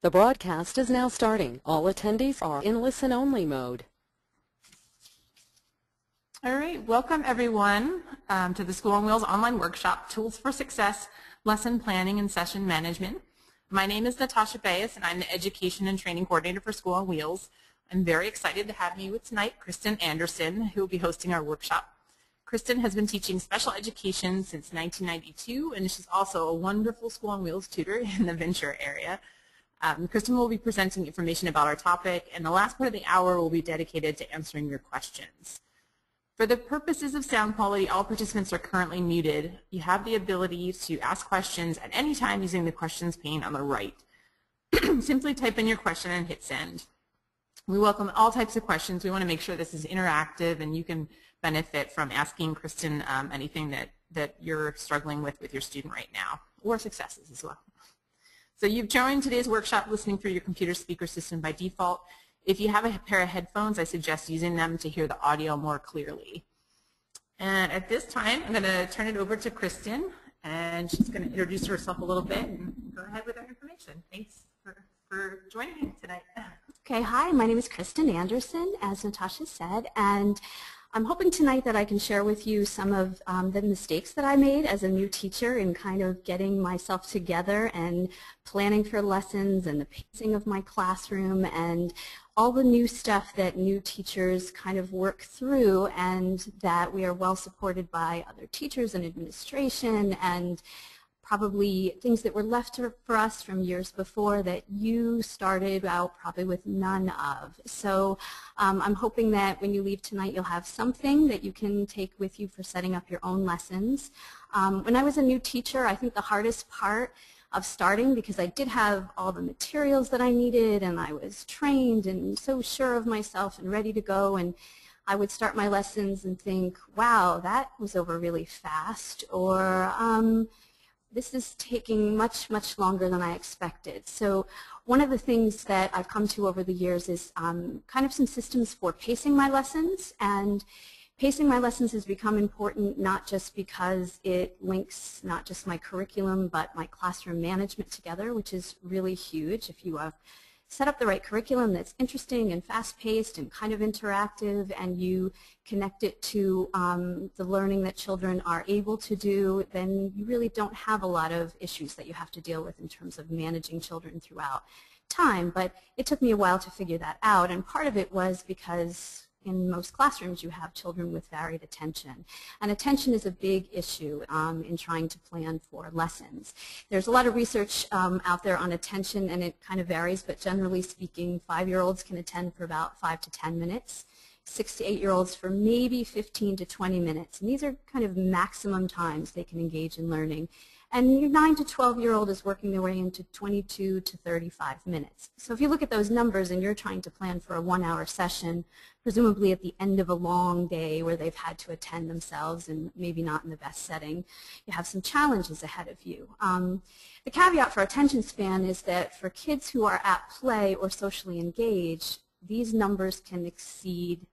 The broadcast is now starting. All attendees are in listen-only mode. All right, welcome everyone to the School on Wheels online workshop, Tools for Success, Lesson Planning and Session Management. My name is Natasha Bayes and I'm the Education and Training Coordinator for School on Wheels. I'm very excited to have you with tonight, Kristin Andersen, who will be hosting our workshop. Kristin has been teaching special education since 1992 and she's also a wonderful School on Wheels tutor in the Ventura area. Kristin will be presenting information about our topic, and the last part of the hour will be dedicated to answering your questions. For the purposes of sound quality, all participants are currently muted. You have the ability to ask questions at any time using the questions pane on the right. Simply type in your question and hit send. We welcome all types of questions. We want to make sure this is interactive and you can benefit from asking Kristin anything that you're struggling with your student right now, or successes as well. So you've joined today's workshop listening through your computer speaker system by default. If you have a pair of headphones, I suggest using them to hear the audio more clearly. And at this time, I'm going to turn it over to Kristin, and she's going to introduce herself a little bit and go ahead with our information. Thanks for joining me tonight. Okay, hi, my name is Kristin Andersen, as Natasha said, and I'm hoping tonight that I can share with you some of the mistakes that I made as a new teacher in kind of getting myself together and planning for lessons and the pacing of my classroom and all the new stuff that new teachers kind of work through, and that we are well supported by other teachers and administration and probably things that were left for us from years before that you started out probably with none of. So I'm hoping that when you leave tonight you'll have something that you can take with you for setting up your own lessons. When I was a new teacher, I think the hardest part of starting, because I did have all the materials that I needed and I was trained and so sure of myself and ready to go, and I would start my lessons and think, wow, that was over really fast, or this is taking much, much longer than I expected. So one of the things that I've come to over the years is kind of some systems for pacing my lessons. And pacing my lessons has become important not just because it links not just my curriculum but my classroom management together, which is really huge. If you have set up the right curriculum that's interesting and fast-paced and kind of interactive, and you connect it to the learning that children are able to do, then you really don't have a lot of issues that you have to deal with in terms of managing children throughout time. But it took me a while to figure that out, and part of it was because in most classrooms you have children with varied attention. And attention is a big issue in trying to plan for lessons. There's a lot of research out there on attention, and it kind of varies, but generally speaking, 5-year-olds can attend for about 5 to 10 minutes. 6 to 8-year-olds for maybe 15 to 20 minutes. And these are kind of maximum times they can engage in learning. And your 9 to 12-year-old is working their way into 22 to 35 minutes. So if you look at those numbers and you're trying to plan for a 1-hour session, presumably at the end of a long day where they've had to attend themselves and maybe not in the best setting, you have some challenges ahead of you. The caveat for attention span is that for kids who are at play or socially engaged, these numbers can exceed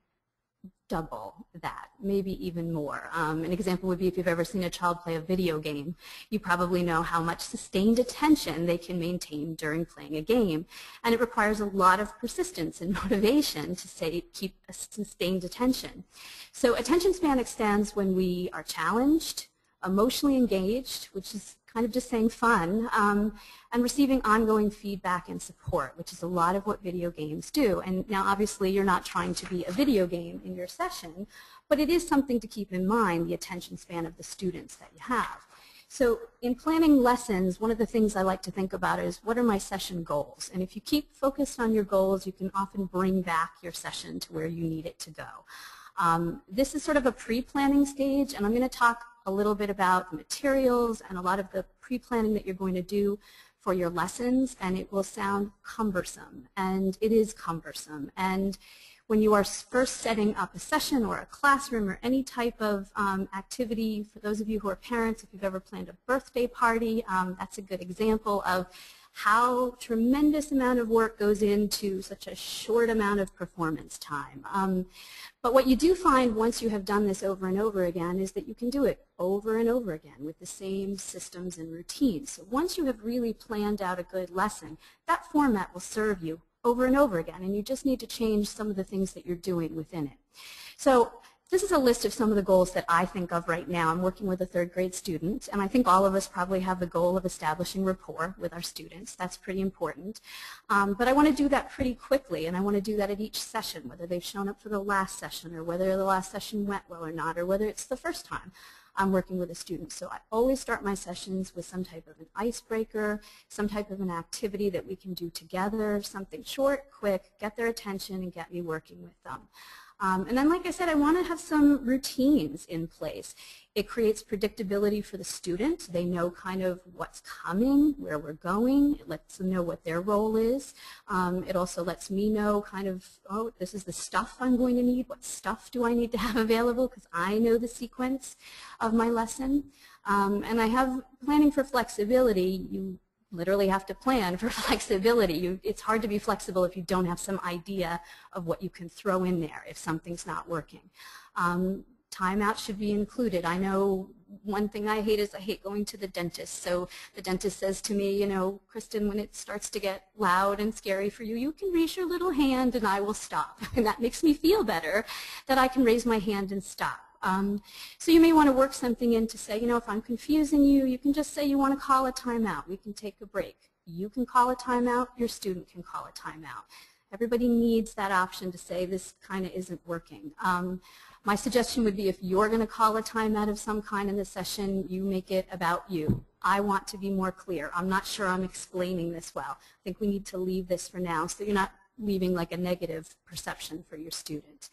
double that, maybe even more. An example would be if you've ever seen a child play a video game, you probably know how much sustained attention they can maintain during playing a game. And it requires a lot of persistence and motivation to keep a sustained attention. So attention span extends when we are challenged, emotionally engaged, which is kind of just saying fun, and receiving ongoing feedback and support, which is a lot of what video games do. And now obviously you're not trying to be a video game in your session, but it is something to keep in mind, the attention span of the students that you have. So in planning lessons, one of the things I like to think about is, what are my session goals? And if you keep focused on your goals, you can often bring back your session to where you need it to go. This is sort of a pre-planning stage, and I'm going to talk a little bit about the materials and a lot of the pre-planning that you're going to do for your lessons, and it will sound cumbersome, and it is cumbersome. And when you are first setting up a session or a classroom or any type of activity, for those of you who are parents, if you've ever planned a birthday party, that's a good example of how tremendous amount of work goes into such a short amount of performance time. But what you do find once you have done this over and over again is that you can do it over and over again with the same systems and routines. So once you have really planned out a good lesson, that format will serve you over and over again, and you just need to change some of the things that you're doing within it. So this is a list of some of the goals that I think of right now. I'm working with a third grade student, and I think all of us probably have the goal of establishing rapport with our students. That's pretty important. But I want to do that pretty quickly, and I want to do that at each session, whether they've shown up for the last session or whether the last session went well or not, or whether it's the first time I'm working with a student. So I always start my sessions with some type of an icebreaker, some type of an activity that we can do together, something short, quick, get their attention and get me working with them. And then, like I said, I want to have some routines in place. It creates predictability for the student. They know kind of what's coming, where we're going. It lets them know what their role is. It also lets me know kind of, oh, this is the stuff I'm going to need. What stuff do I need to have available? Because I know the sequence of my lesson. And I have planning for flexibility. You literally have to plan for flexibility. It's hard to be flexible if you don't have some idea of what you can throw in there if something's not working. Timeout should be included. I know one thing I hate is I hate going to the dentist. So the dentist says to me, you know, Kristin, when it starts to get loud and scary for you, you can raise your little hand and I will stop. And that makes me feel better that I can raise my hand and stop. So you may want to work something in to say, you know, if I'm confusing you, you can just say you want to call a timeout. We can take a break. You can call a timeout. Your student can call a timeout. Everybody needs that option to say this kind of isn't working. My suggestion would be if you're going to call a timeout of some kind in the session, you make it about you. I want to be more clear. I'm not sure I'm explaining this well. I think we need to leave this for now so you're not leaving like a negative perception for your student.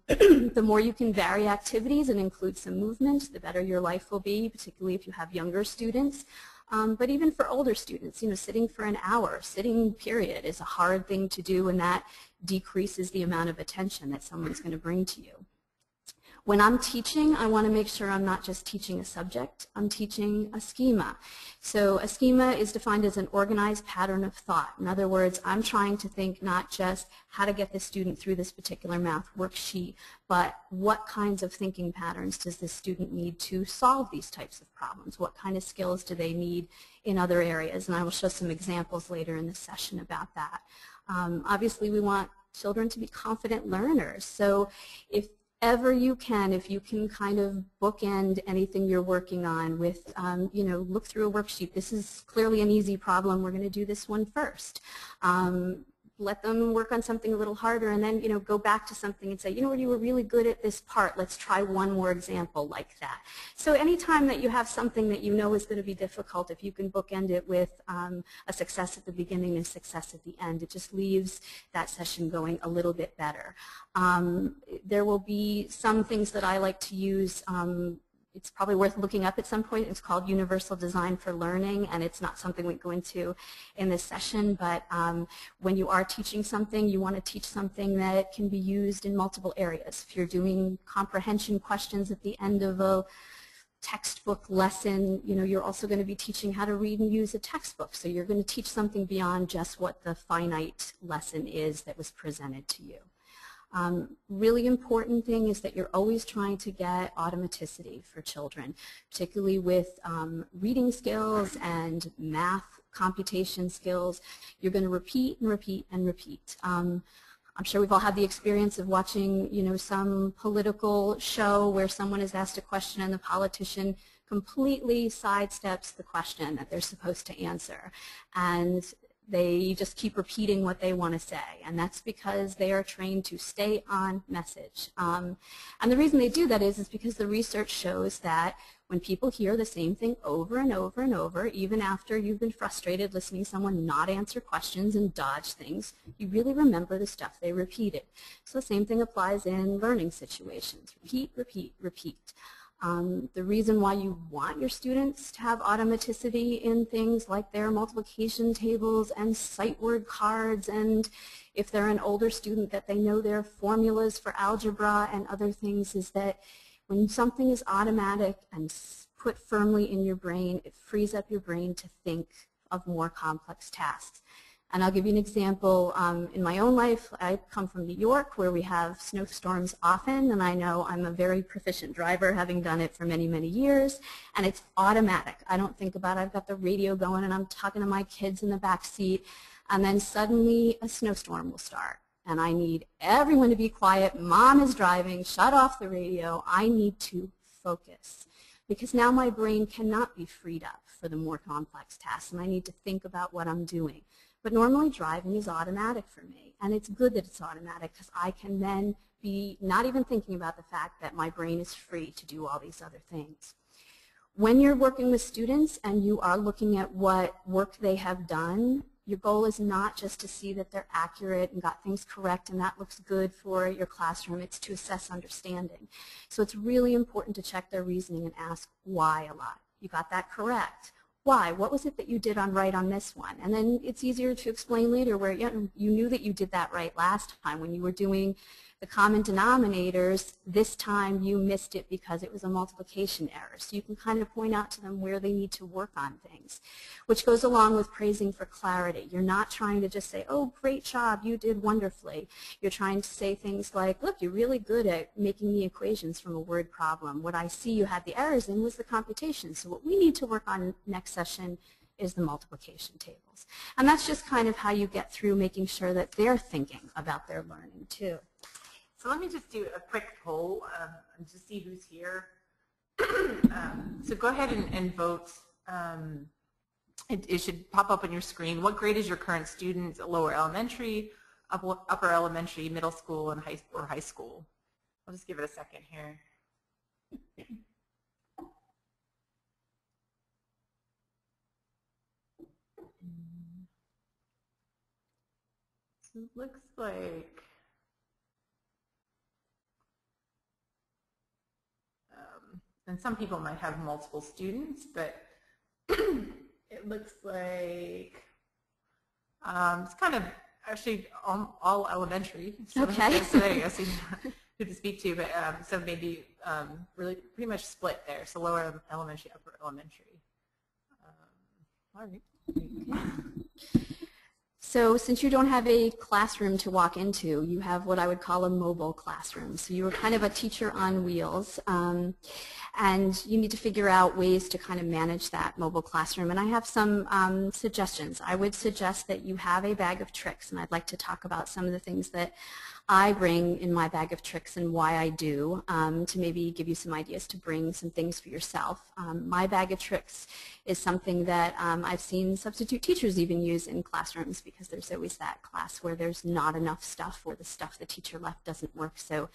The more you can vary activities and include some movement, the better your life will be, particularly if you have younger students. But even for older students, you know, sitting for an hour, sitting period, is a hard thing to do, and that decreases the amount of attention that someone's going to bring to you. When I'm teaching, I want to make sure I'm not just teaching a subject, I'm teaching a schema. So a schema is defined as an organized pattern of thought. In other words, I'm trying to think not just how to get the student through this particular math worksheet, but what kinds of thinking patterns does this student need to solve these types of problems? What kind of skills do they need in other areas? And I will show some examples later in the session about that. Obviously, we want children to be confident learners. So if ever you can, if you can kind of bookend anything you're working on with, you know, look through a worksheet. This is clearly an easy problem. We're going to do this one first. Let them work on something a little harder and then, you know, go back to something and say, you know what, you were really good at this part. Let's try one more example like that. So anytime that you have something that you know is going to be difficult, if you can bookend it with a success at the beginning and success at the end, it just leaves that session going a little bit better. There will be some things that I like to use. It's probably worth looking up at some point. It's called Universal Design for Learning, and it's not something we go into in this session, but when you are teaching something, you want to teach something that can be used in multiple areas. If you're doing comprehension questions at the end of a textbook lesson, you know, you're also going to be teaching how to read and use a textbook. So you're going to teach something beyond just what the finite lesson is that was presented to you. Really important thing is that you're always trying to get automaticity for children, particularly with reading skills and math computation skills. You're going to repeat and repeat and repeat. I'm sure we've all had the experience of watching, you know, some political show where someone is asked a question and the politician completely sidesteps the question that they're supposed to answer. And they just keep repeating what they want to say, and that's because they are trained to stay on message. And the reason they do that is because the research shows that when people hear the same thing over and over and over, even after you've been frustrated listening to someone not answer questions and dodge things, you really remember the stuff they repeated. So the same thing applies in learning situations. Repeat, repeat, repeat. The reason why you want your students to have automaticity in things like their multiplication tables and sight word cards, and if they're an older student that they know their formulas for algebra and other things, is that when something is automatic and put firmly in your brain, it frees up your brain to think of more complex tasks. And I'll give you an example. In my own life, I come from New York, where we have snowstorms often, and I know I'm a very proficient driver, having done it for many, many years, and it's automatic. I don't think about it. I've got the radio going, and I'm talking to my kids in the back seat, and then suddenly a snowstorm will start, and I need everyone to be quiet. Mom is driving. Shut off the radio. I need to focus, because now my brain cannot be freed up for the more complex tasks, and I need to think about what I'm doing. But normally driving is automatic for me, and it's good that it's automatic because I can then be not even thinking about the fact that my brain is free to do all these other things. When you're working with students and you are looking at what work they have done, your goal is not just to see that they're accurate and got things correct and that looks good for your classroom. It's to assess understanding. So it's really important to check their reasoning and ask why a lot. You got that correct. Why? What was it that you did right on this one? And then it's easier to explain later where you knew that you did that right last time. When you were doing the common denominators, this time you missed it because it was a multiplication error. So you can kind of point out to them where they need to work on things, which goes along with praising for clarity. You're not trying to just say, oh, great job, you did wonderfully. You're trying to say things like, look, you're really good at making the equations from a word problem. What I see you had the errors in was the computation. So what we need to work on next session is the multiplication tables. And that's just kind of how you get through making sure that they're thinking about their learning too. So let me just do a quick poll and just see who's here. So go ahead and vote. It should pop up on your screen. What grade is your current student? Lower elementary, upper elementary, middle school, and high school? I'll just give it a second here. So it looks like and some people might have multiple students, but it looks like it's kind of actually all elementary. So okay. So there you go. So you know who to speak to, but so maybe really pretty much split there. So lower elementary, upper elementary. All right. Okay. So since you don't have a classroom to walk into, you have what I would call a mobile classroom. So you are kind of a teacher on wheels, and you need to figure out ways to kind of manage that mobile classroom. And I have some suggestions. I would suggest that you have a bag of tricks, and I'd like to talk about some of the things that I bring in my bag of tricks and why I do, to maybe give you some ideas to bring some things for yourself. My bag of tricks is something that I've seen substitute teachers even use in classrooms, because there's always that class where there's not enough stuff or the stuff the teacher left doesn't work. So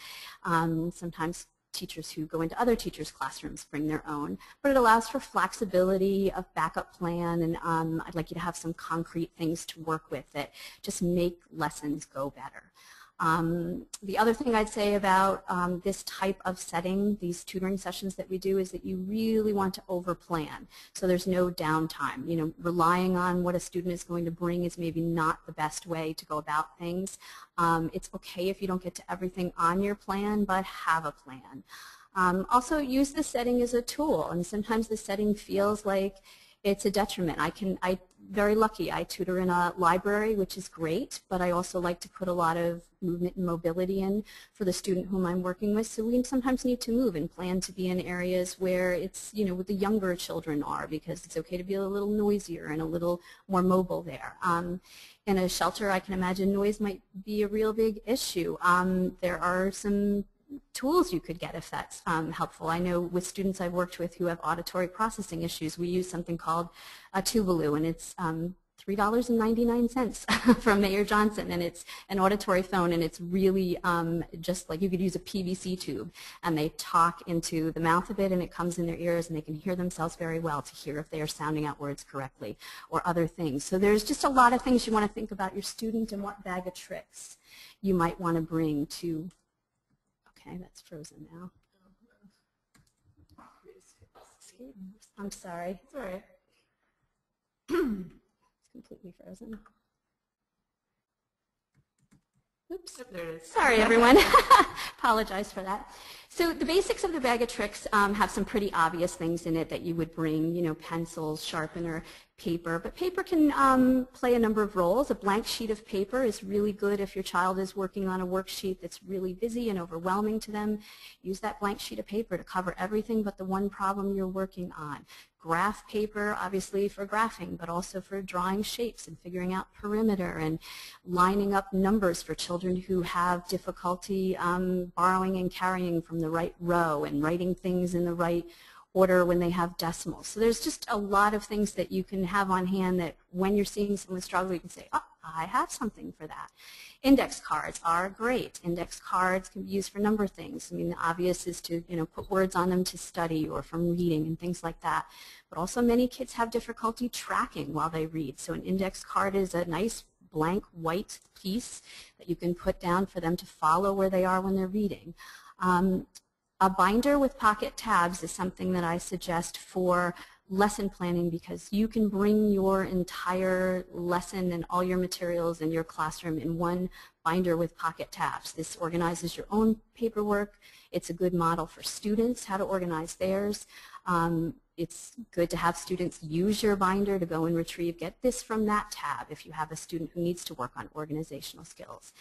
sometimes teachers who go into other teachers' classrooms bring their own, but it allows for flexibility of backup plan, and I'd like you to have some concrete things to work with that just make lessons go better. The other thing I'd say about this type of setting, these tutoring sessions that we do, is that you really want to overplan, so there's no downtime. You know, relying on what a student is going to bring is maybe not the best way to go about things. It's okay if you don't get to everything on your plan, but have a plan. Also, use the setting as a tool, and sometimes the setting feels like it's a detriment. I'm very lucky. I tutor in a library, which is great, but I also like to put a lot of movement and mobility in for the student whom I'm working with. So we sometimes need to move and plan to be in areas where it's, you know, what the younger children are, because it's okay to be a little noisier and a little more mobile there. In a shelter, I can imagine noise might be a real big issue. There are some tools you could get if that's helpful. I know with students I've worked with who have auditory processing issues, we use something called a Tuvalu, and it's $3.99 from Mayor Johnson, and it's an auditory phone, and it's really just like you could use a PVC tube, and they talk into the mouth of it, and it comes in their ears, and they can hear themselves very well to hear if they are sounding out words correctly or other things. So there's just a lot of things you want to think about your student and what bag of tricks you might want to bring to. Okay, that's frozen now. I'm sorry. It's all right. It's completely frozen. Oops. There it is. Sorry, everyone. Apologize for that. So the basics of the bag of tricks have some pretty obvious things in it that you would bring, you know, pencils, sharpener, paper, but paper can play a number of roles. A blank sheet of paper is really good if your child is working on a worksheet that's really busy and overwhelming to them. Use that blank sheet of paper to cover everything but the one problem you're working on. Graph paper, obviously for graphing, but also for drawing shapes and figuring out perimeter and lining up numbers for children who have difficulty borrowing and carrying from the right row and writing things in the right order when they have decimals. So there's just a lot of things that you can have on hand that when you're seeing someone struggle, you can say, oh, I have something for that. Index cards are great. Index cards can be used for a number of things. I mean, the obvious is to, put words on them to study or from reading and things like that. But also many kids have difficulty tracking while they read. So an index card is a nice blank white piece that you can put down for them to follow where they are when they're reading. A binder with pocket tabs is something that I suggest for lesson planning because you can bring your entire lesson and all your materials in your classroom in one binder with pocket tabs. This organizes your own paperwork. It's a good model for students, how to organize theirs. It's good to have students use your binder to go and retrieve, get this from that tab if you have a student who needs to work on organizational skills.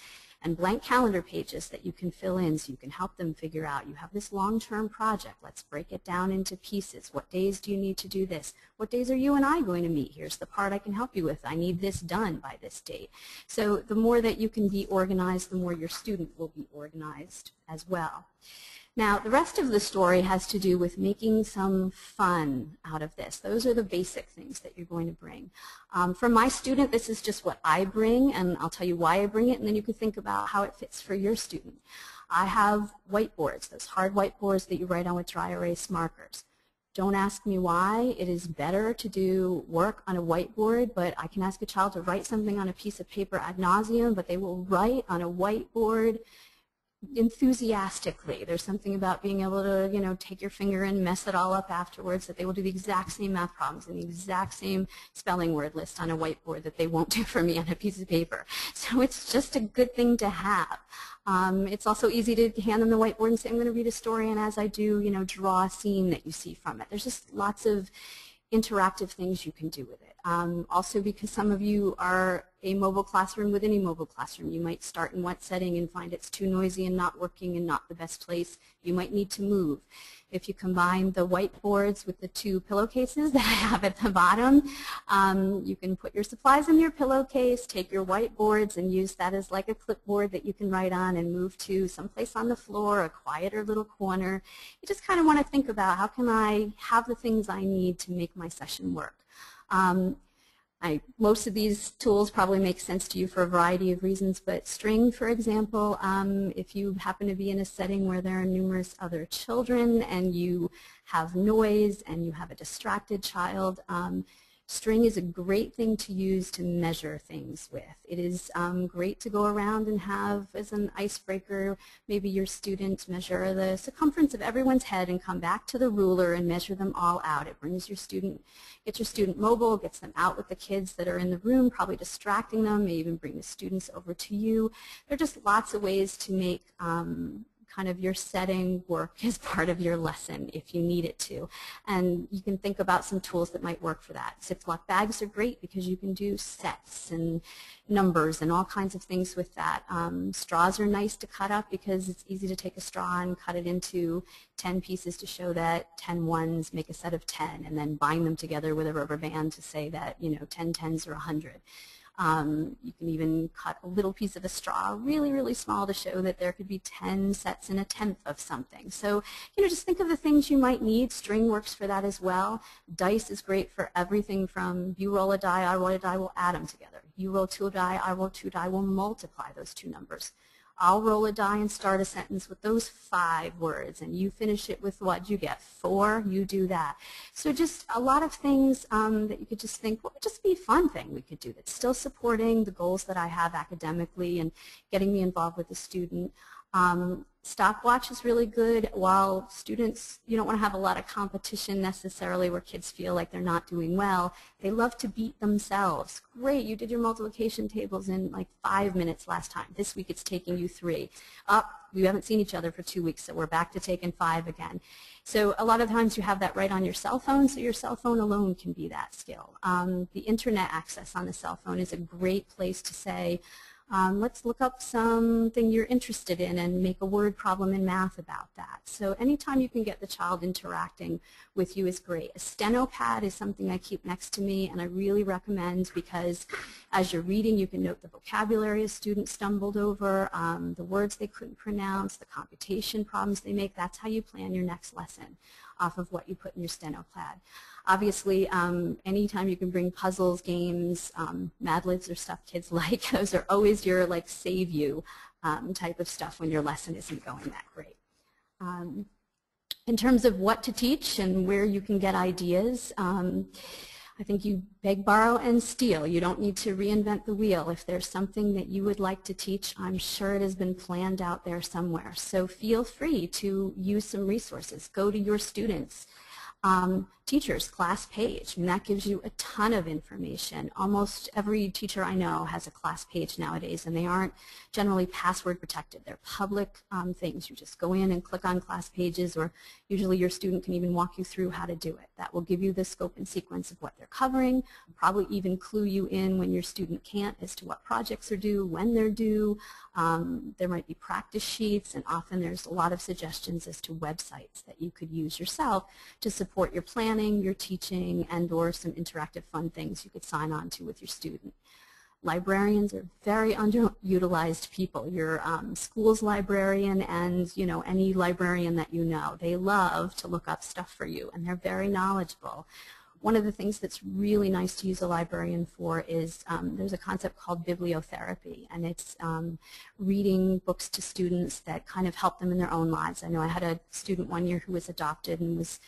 And blank calendar pages that you can fill in so you can help them figure out, you have this long-term project, let's break it down into pieces. What days do you need to do this? What days are you and I going to meet? Here's the part I can help you with. I need this done by this date. So the more that you can be organized, the more your student will be organized as well. Now, the rest of the story has to do with making some fun out of this. Those are the basic things that you're going to bring. For my student, this is just what I bring, and I'll tell you why I bring it, and then you can think about how it fits for your student. I have whiteboards, those hard whiteboards that you write on with dry erase markers. Don't ask me why. It is better to do work on a whiteboard, but I can ask a child to write something on a piece of paper ad nauseum, but they will write on a whiteboard enthusiastically. There's something about being able to, take your finger and mess it all up afterwards, that they will do the exact same math problems and the exact same spelling word list on a whiteboard that they won't do for me on a piece of paper. So it's just a good thing to have. It's also easy to hand them the whiteboard and say, I'm going to read a story, and as I do, draw a scene that you see from it. There's just lots of interactive things you can do with it. Also, because some of you are a mobile classroom within a mobile classroom, you might start in one setting and find it's too noisy and not working and not the best place. You might need to move. If you combine the whiteboards with the two pillowcases that I have at the bottom, you can put your supplies in your pillowcase, take your whiteboards and use that as like a clipboard that you can write on and move to someplace on the floor, a quieter little corner. You just kind of want to think about how can I have the things I need to make my session work. Most of these tools probably make sense to you for a variety of reasons, but string, for example, if you happen to be in a setting where there are numerous other children and you have noise and you have a distracted child, string is a great thing to use to measure things with. It is great to go around and have as an icebreaker, maybe your student measure the circumference of everyone's head and come back to the ruler and measure them all out. It brings your student, gets your student mobile, gets them out with the kids that are in the room, probably distracting them, may even bring the students over to you. There are just lots of ways to make kind of your setting work as part of your lesson if you need it to. And you can think about some tools that might work for that. Ziploc bags are great because you can do sets and numbers and all kinds of things with that. Straws are nice to cut up because it's easy to take a straw and cut it into 10 pieces to show that 10 ones make a set of 10 and then bind them together with a rubber band to say that 10 tens are 100. You can even cut a little piece of a straw really, really small to show that there could be 10 sets in a tenth of something. So, just think of the things you might need. String works for that as well. Dice is great for everything from you roll a die, I roll a die, we'll add them together. You roll two die, I roll two die, we'll multiply those two numbers. I'll roll a die and start a sentence with those 5 words, and you finish it with what you get, 4, you do that. So just a lot of things that you could just think, what would just be a fun thing we could do that's still supporting the goals that I have academically and getting me involved with the student. Stopwatch is really good. While students, you don't want to have a lot of competition necessarily where kids feel like they're not doing well. They love to beat themselves. Great, you did your multiplication tables in like 5 minutes last time. This week it's taking you 3. We haven't seen each other for 2 weeks, so we're back to taking 5 again. So a lot of times you have that right on your cell phone, so your cell phone alone can be that skill. The internet access on the cell phone is a great place to say, let's look up something you're interested in and make a word problem in math about that. So anytime you can get the child interacting with you is great. A steno pad is something I keep next to me, and I really recommend, because as you're reading you can note the vocabulary a student stumbled over, the words they couldn't pronounce, the computation problems they make. That's how you plan your next lesson, off of what you put in your steno pad. Obviously, anytime you can bring puzzles, games, Mad Libs or stuff kids like, those are always your like save you type of stuff when your lesson isn't going that great. In terms of what to teach and where you can get ideas, I think you beg, borrow, and steal. You don't need to reinvent the wheel. If there's something that you would like to teach, I'm sure it has been planned out there somewhere. So feel free to use some resources. Go to your students' teacher's class page, and that gives you a ton of information. Almost every teacher I know has a class page nowadays, and they aren't generally password protected. They're public things. You just go in and click on class pages, or usually your student can even walk you through how to do it. That will give you the scope and sequence of what they're covering, probably even clue you in when your student can't as to what projects are due, when they're due. There might be practice sheets, and often there's a lot of suggestions as to websites that you could use yourself to support your planning, your teaching, and or some interactive fun things you could sign on to with your student. Librarians are very underutilized people. Your school's librarian and any librarian that you know, they love to look up stuff for you, and they're very knowledgeable. One of the things that's really nice to use a librarian for is there's a concept called bibliotherapy, and it's reading books to students that kind of help them in their own lives. I know I had a student one year who was adopted and was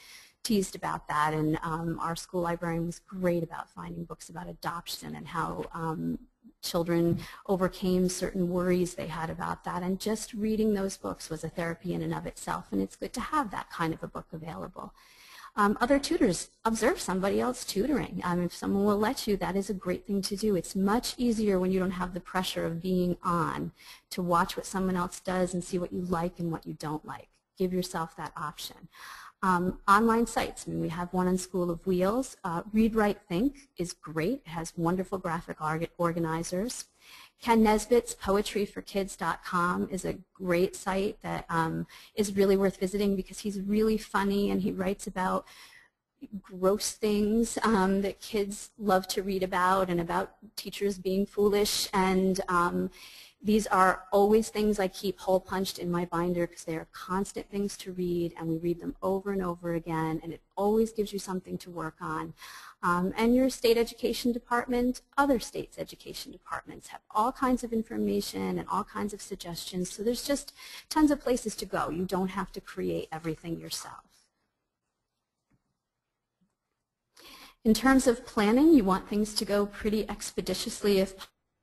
teased about that, and our school librarian was great about finding books about adoption and how children overcame certain worries they had about that, and just reading those books was a therapy in and of itself, and it's good to have that kind of a book available. Other tutors, observe somebody else tutoring. If someone will let you, that is a great thing to do. It's much easier when you don't have the pressure of being on to watch what someone else does and see what you like and what you don't like. Give yourself that option. Online sites, we have one on School of Wheels. Read, Write, Think is great. It has wonderful graphic organizers. Ken Nesbitt's poetryforkids.com is a great site that is really worth visiting because he's really funny and he writes about gross things that kids love to read about, and about teachers being foolish, and these are always things I keep hole punched in my binder because they are constant things to read, and we read them over and over again, and it always gives you something to work on. And your state education department, other states' education departments have all kinds of information and all kinds of suggestions, so there's just tons of places to go. You don't have to create everything yourself. In terms of planning, you want things to go pretty expeditiously if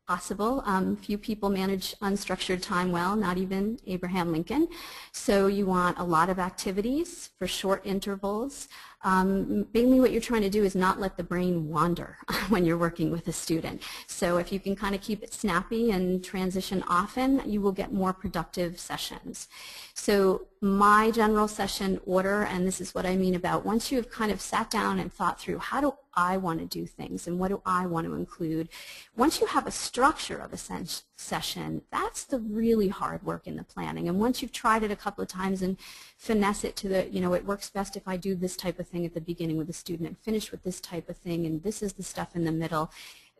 possible. Few people manage unstructured time well, not even Abraham Lincoln. So you want a lot of activities for short intervals. Mainly what you're trying to do is not let the brain wander when you're working with a student. So if you can kind of keep it snappy and transition often, you will get more productive sessions. So my general session order, and this is what I mean about once you have kind of sat down and thought through how do I want to do things and what do I want to include, once you have a structure of a session, that's the really hard work in the planning. And once you've tried it a couple of times and finesse it to the, it works best if I do this type of thing at the beginning with a student and finish with this type of thing, and this is the stuff in the middle,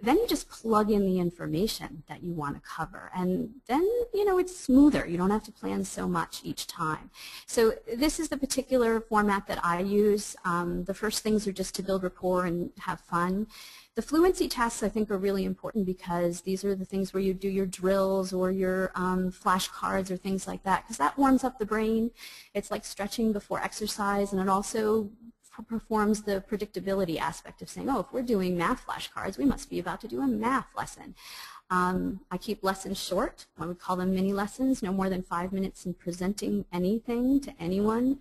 then you just plug in the information that you want to cover, and then it's smoother. You don't have to plan so much each time. So this is the particular format that I use. The first things are just to build rapport and have fun. The fluency tasks I think are really important because these are the things where you do your drills or your flashcards or things like that, because that warms up the brain. It's like stretching before exercise, and it also performs the predictability aspect of saying, oh, if we're doing math flashcards, we must be about to do a math lesson. I keep lessons short. I would call them mini lessons, no more than 5 minutes in presenting anything to anyone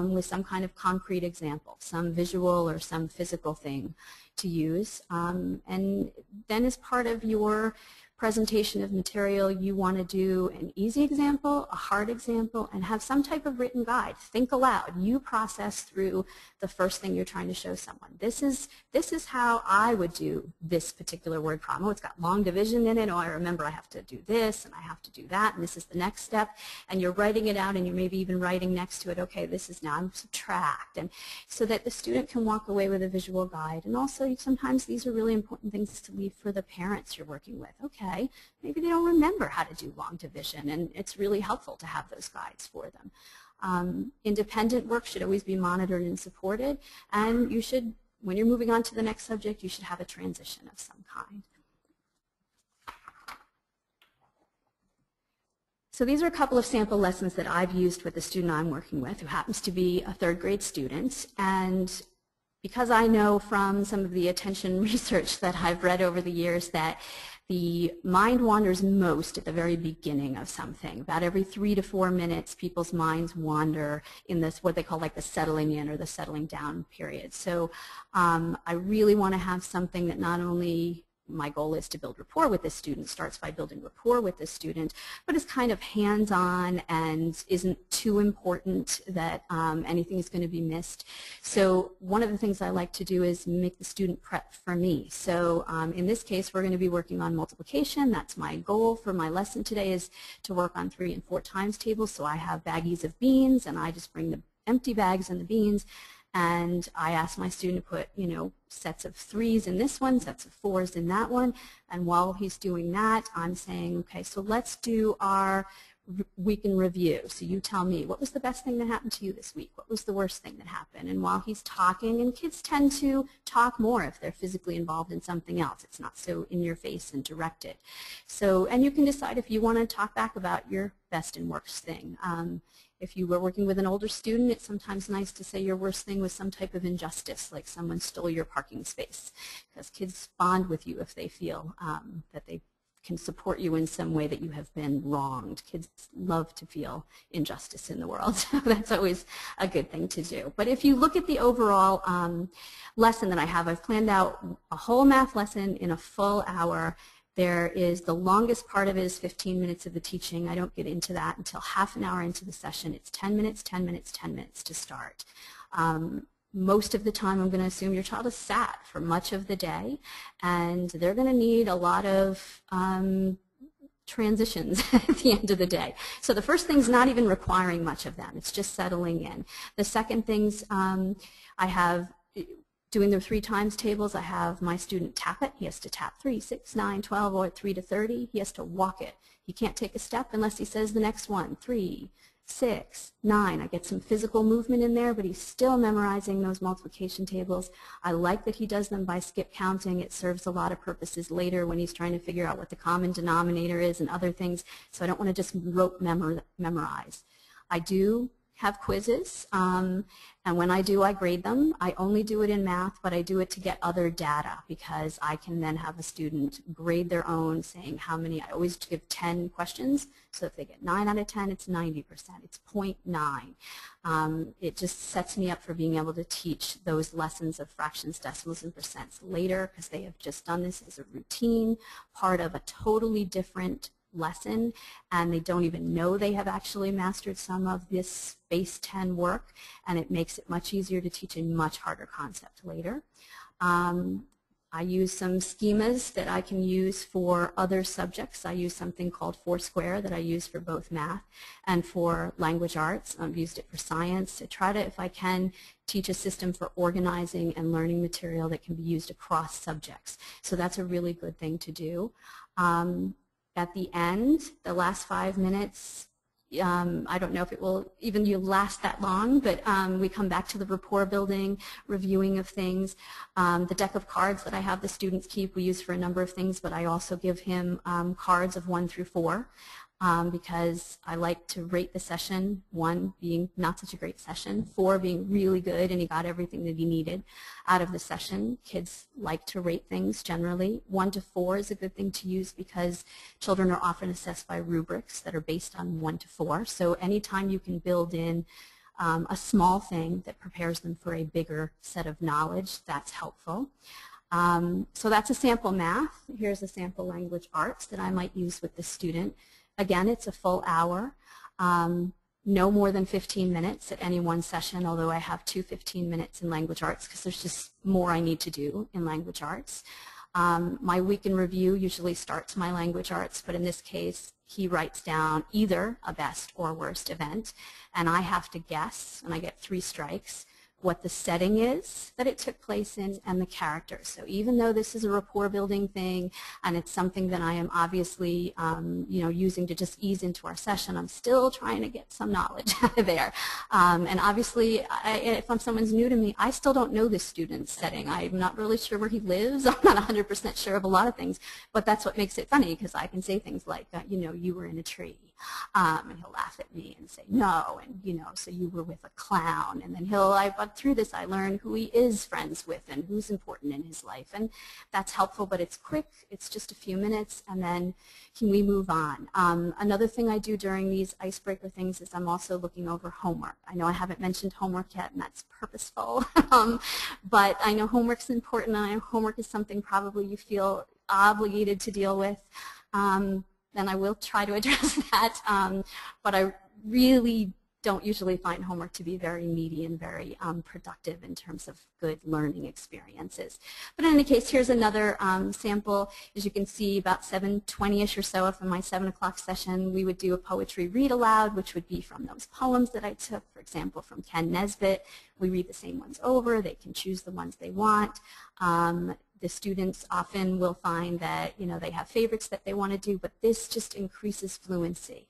with some kind of concrete example, some visual or some physical thing to use. And then as part of your presentation of material, you want to do an easy example, a hard example, and have some type of written guide. Think aloud. You process through the first thing you're trying to show someone. This is how I would do this particular word problem. Oh, it's got long division in it. Oh, I remember I have to do this and I have to do that, and this is the next step. And you're writing it out, and you're maybe even writing next to it, okay, this is now I'm subtract, and so that the student can walk away with a visual guide. And also, sometimes these are really important things to leave for the parents you're working with. Okay. Maybe they don't remember how to do long division, and it's really helpful to have those guides for them. Independent work should always be monitored and supported, and you should, when you're moving on to the next subject, you should have a transition of some kind. So these are a couple of sample lessons that I've used with the student I'm working with, who happens to be a third grade student, and because I know from some of the attention research that I've read over the years that the mind wanders most at the very beginning of something. About every 3 to 4 minutes, people's minds wander in this, what they call like the settling in or the settling down period. So I really want to have something that not only my goal is to build rapport with the student, starts by building rapport with the student, but is kind of hands-on and isn't too important that anything is going to be missed. So one of the things I like to do is make the student prep for me. So in this case, we're going to be working on multiplication. That's my goal for my lesson today, is to work on 3 and 4 times tables. So I have baggies of beans, and I just bring the empty bags and the beans. And I ask my student to put, sets of 3s in this one, sets of 4s in that one. And while he's doing that, I'm saying, okay, so let's do our week in review. So you tell me, what was the best thing that happened to you this week? What was the worst thing that happened? And while he's talking, and kids tend to talk more if they're physically involved in something else. It's not so in your face and directed. So, and you can decide if you want to talk back about your best and worst thing. If you were working with an older student, it's sometimes nice to say your worst thing was some type of injustice, like someone stole your parking space, because kids bond with you if they feel that they can support you in some way that you have been wronged. Kids love to feel injustice in the world, so that's always a good thing to do. But if you look at the overall lesson that I have, I've planned out a whole math lesson in a full hour. There is, the longest part of it is 15 minutes of the teaching. I don't get into that until half an hour into the session. It's 10 minutes, 10 minutes, 10 minutes to start. Most of the time, I'm going to assume your child is sat for much of the day, and they're going to need a lot of transitions at the end of the day. So the first thing's not even requiring much of them. It's just settling in. The second thing's I have doing the 3 times tables. I have my student tap it. He has to tap 3, 6, 9, 12, or 3 to 30. He has to walk it. He can't take a step unless he says the next one, 3, 6, 9. I get some physical movement in there, but he's still memorizing those multiplication tables. I like that he does them by skip counting. It serves a lot of purposes later when he's trying to figure out what the common denominator is and other things, so I don't want to just rote memorize. I do have quizzes, and when I do, I grade them. I only do it in math, but I do it to get other data, because I can then have a student grade their own, saying how many. I always give 10 questions, so if they get 9 out of 10, it's 90%. It's 0.9. It just sets me up for being able to teach those lessons of fractions, decimals, and percents later, because they have just done this as a routine, part of a totally different lesson, and they don't even know they have actually mastered some of this base 10 work, and it makes it much easier to teach a much harder concept later. I use some schemas that I can use for other subjects. I use something called Foursquare that I use for both math and for language arts. I've used it for science to try to, if I can, teach a system for organizing and learning material that can be used across subjects. So that's a really good thing to do. At the end, the last 5 minutes, I don't know if it will even last that long, but we come back to the rapport building, reviewing of things. The deck of cards that I have the students keep we use for a number of things, but I also give him cards of 1 through 4. because I like to rate the session, 1 being not such a great session, 4 being really good and he got everything that he needed out of the session. Kids like to rate things generally. 1 to 4 is a good thing to use because children are often assessed by rubrics that are based on 1 to 4. So anytime you can build in a small thing that prepares them for a bigger set of knowledge, that's helpful. So that's a sample math. Here's a sample language arts that I might use with the student. Again, it's a full hour, no more than 15 minutes at any one session, although I have 2 15 minutes in language arts because there's just more I need to do in language arts. My week in review usually starts my language arts, but in this case, he writes down either a best or worst event, and I have to guess, and I get 3 strikes, what the setting is that it took place in and the characters. So even though this is a rapport building thing and it's something that I am obviously using to just ease into our session, I'm still trying to get some knowledge out of there. And obviously, if someone's new to me, I still don't know this student's setting. I'm not really sure where he lives. I'm not 100% sure of a lot of things, but that's what makes it funny because I can say things like, you were in a tree. And he'll laugh at me and say, no, and so you were with a clown. And then through this I learn who he is friends with and who's important in his life. And that's helpful, but it's quick. It's just a few minutes, and then we move on. Another thing I do during these icebreaker things is I'm also looking over homework. I know I haven't mentioned homework yet, and that's purposeful. But I know homework's important, and I know homework is something probably you feel obligated to deal with. Then I will try to address that, but I really don't usually find homework to be very meaty and very productive in terms of good learning experiences. But in any case, here's another sample. As you can see, about 7:20ish or so of my 7 o'clock session, we would do a poetry read aloud, which would be from those poems that I took, for example, from Ken Nesbitt. We read the same ones over. They can choose the ones they want. The students often will find that they have favorites that they want to do, but this just increases fluency.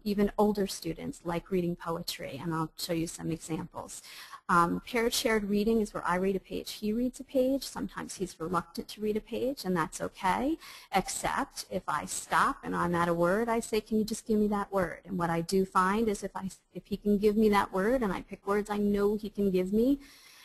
Even older students like reading poetry, and I'll show you some examples. Paired shared reading is where I read a page, he reads a page. Sometimes he's reluctant to read a page, and that's okay, except if I stop and I'm at a word, I say, can you just give me that word? And what I do find is if he can give me that word, and I pick words I know he can give me,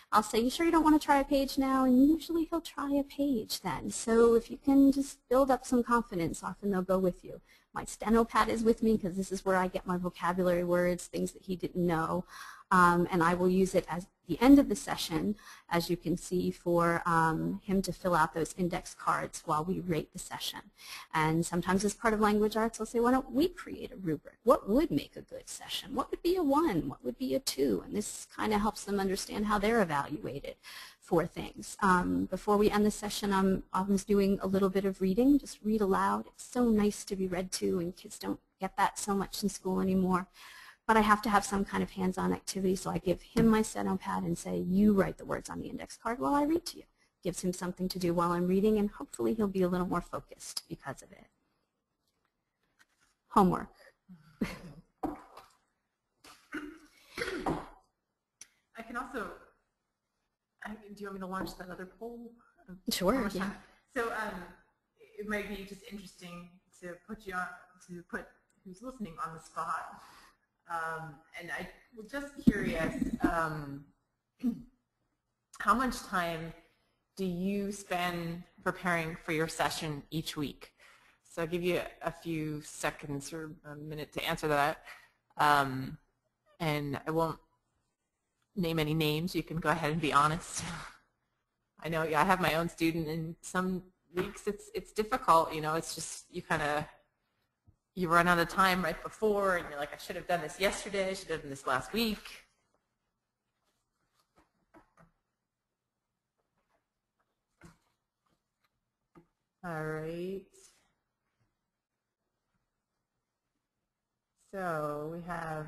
I'll say, you sure you don't want to try a page now? And usually he'll try a page then. So if you can just build up some confidence, often they'll go with you. My steno pad is with me because this is where I get my vocabulary words, things that he didn't know. And I will use it at the end of the session, as you can see, for him to fill out those index cards while we rate the session. And sometimes as part of language arts, I'll say, why don't we create a rubric? What would make a good session? What would be a 1? What would be a 2? And this kind of helps them understand how they're evaluated for things. Before we end the session, I'm always doing a little bit of reading, just read aloud. It's so nice to be read to, and kids don't get that so much in school anymore. But I have to have some kind of hands-on activity, so I give him my steno pad and say, you write the words on the index card while I read to you. Gives him something to do while I'm reading, and hopefully he'll be a little more focused because of it. Homework. I can also, do you want me to launch that other poll? Sure, yeah. So it might be just interesting to put who's listening on the spot. And I was just curious, how much time do you spend preparing for your session each week? So I'll give you a few seconds or a minute to answer that. And I won't name any names. You can go ahead and be honest. I know I have my own student, and some weeks it's difficult. It's just you run out of time right before, and you're like, I should have done this yesterday, I should have done this last week. All right. So we have,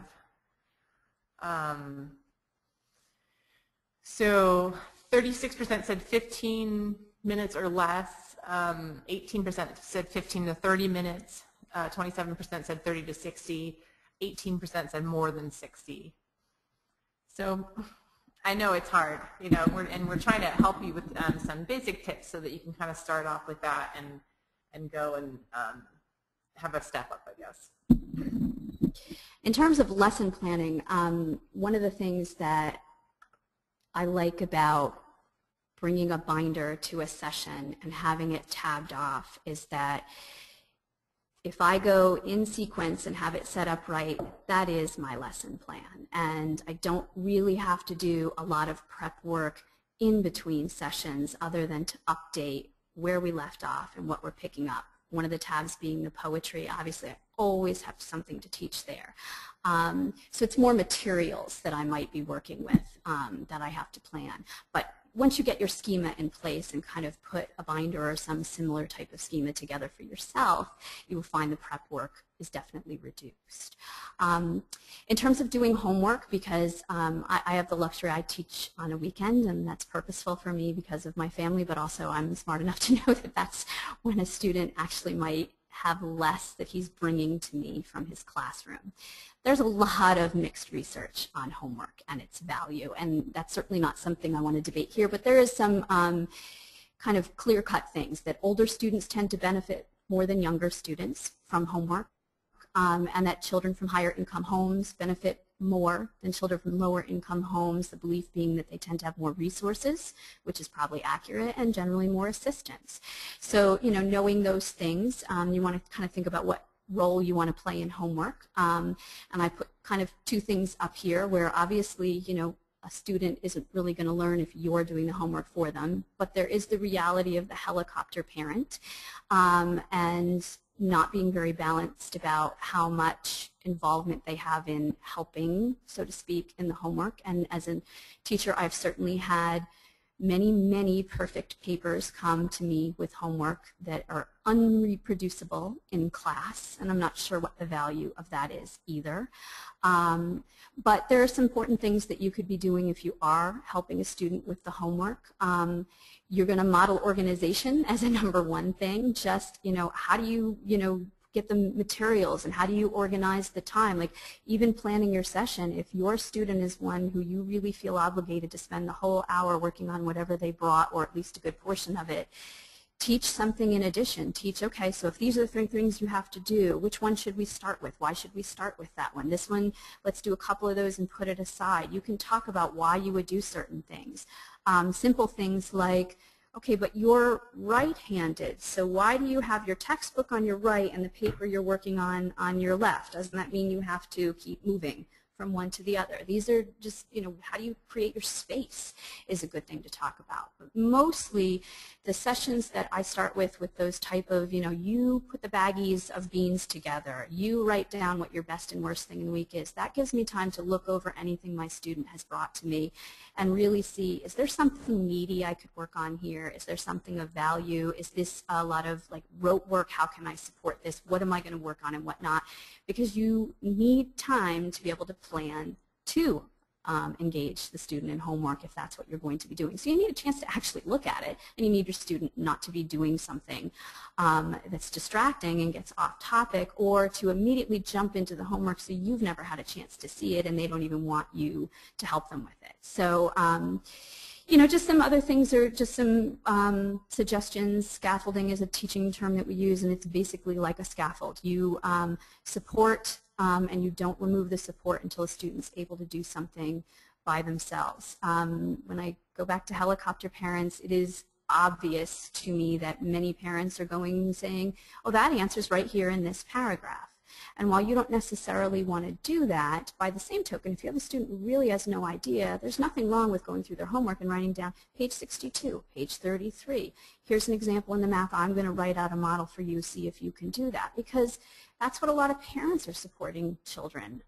so 36% said 15 minutes or less, 18% said 15 to 30 minutes. 27% said 30 to 60, 18% said more than 60. So I know it's hard, we're trying to help you with some basic tips so that you can kind of start off with that and go and have a step up, I guess. In terms of lesson planning, one of the things that I like about bringing a binder to a session and having it tabbed off is that if I go in sequence and have it set up right, that is my lesson plan. And I don't really have to do a lot of prep work in between sessions other than to update where we left off and what we're picking up. One of the tabs being the poetry. Obviously, I always have something to teach there. So it's more materials that I might be working with that I have to plan. But once you get your schema in place and kind of put a binder or some similar type of schema together for yourself, you will find the prep work is definitely reduced. In terms of doing homework, because I have the luxury, I teach on a weekend, and that's purposeful for me because of my family, but also I'm smart enough to know that that's when a student actually might have less that he's bringing to me from his classroom. There's a lot of mixed research on homework and its value, and that's certainly not something I want to debate here, but there is some kind of clear-cut things that older students tend to benefit more than younger students from homework, and that children from higher income homes benefit more than children from lower income homes, the belief being that they tend to have more resources, which is probably accurate, and generally more assistance. So, you know, knowing those things, you want to kind of think about what role you want to play in homework. And I put kind of two things up here where obviously, you know, a student isn't really going to learn if you're doing the homework for them, but there is the reality of the helicopter parent and not being very balanced about how much involvement they have in helping, so to speak, in the homework. And as a teacher, I've certainly had many, many perfect papers come to me with homework that are unreproducible in class, and I'm not sure what the value of that is either. But there are some important things that you could be doing if you are helping a student with the homework. You're going to model organization as a #1 thing. Just, you know, how do you, get the materials and how do you organize the time? Like even planning your session, if your student is one who you really feel obligated to spend the whole hour working on whatever they brought, or at least a good portion of it, teach something in addition. Teach, okay, so if these are the 3 things you have to do, which one should we start with? Why should we start with that one? This one, let's do a couple of those and put it aside. You can talk about why you would do certain things. Simple things like, okay, but you're right-handed, so why do you have your textbook on your right and the paper you're working on your left? Doesn't that mean you have to keep moving from one to the other? These are just, how do you create your space is a good thing to talk about. But mostly the sessions that I start with those type of, you put the baggies of beans together, you write down what your best and worst thing in the week is. That gives me time to look over anything my student has brought to me and really see, is there something meaty I could work on here? Is there something of value? Is this a lot of like rote work? How can I support this? What am I going to work on and what not? Because you need time to be able to plan to engage the student in homework if that's what you're going to be doing. So you need a chance to actually look at it, and you need your student not to be doing something that's distracting and gets off topic, or to immediately jump into the homework so you've never had a chance to see it and they don't even want you to help them with it. So just some other things are just some suggestions. Scaffolding is a teaching term that we use, and it's basically like a scaffold. You support and you don't remove the support until a student's able to do something by themselves. When I go back to helicopter parents, it is obvious to me that many parents are going and saying, oh, that answer's right here in this paragraph. And while you don't necessarily want to do that, by the same token, if you have a student who really has no idea, there's nothing wrong with going through their homework and writing down page 62, page 33. Here's an example in the math. I'm going to write out a model for you, see if you can do that. Because that's what a lot of parents are supporting children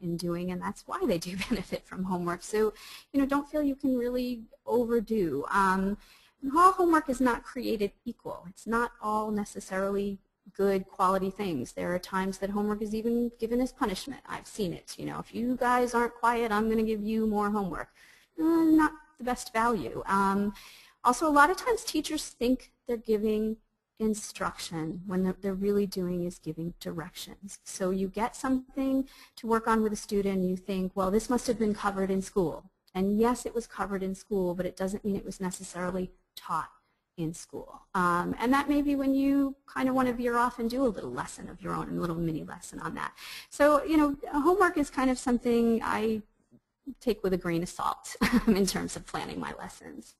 in doing, and that's why they do benefit from homework. So, don't feel you can really overdo. All homework is not created equal. It's not all necessarily good quality things. There are times that homework is even given as punishment. I've seen it. If you guys aren't quiet, I'm going to give you more homework. Not the best value. Also, a lot of times teachers think they're giving instruction when they're really doing is giving directions. So you get something to work on with a student and you think, well, this must have been covered in school. And yes, it was covered in school, but it doesn't mean it was necessarily taught in school. And that may be when you kind of want to veer off and do a little lesson of your own, a little mini lesson on that. So, you know, homework is kind of something I take with a grain of salt in terms of planning my lessons.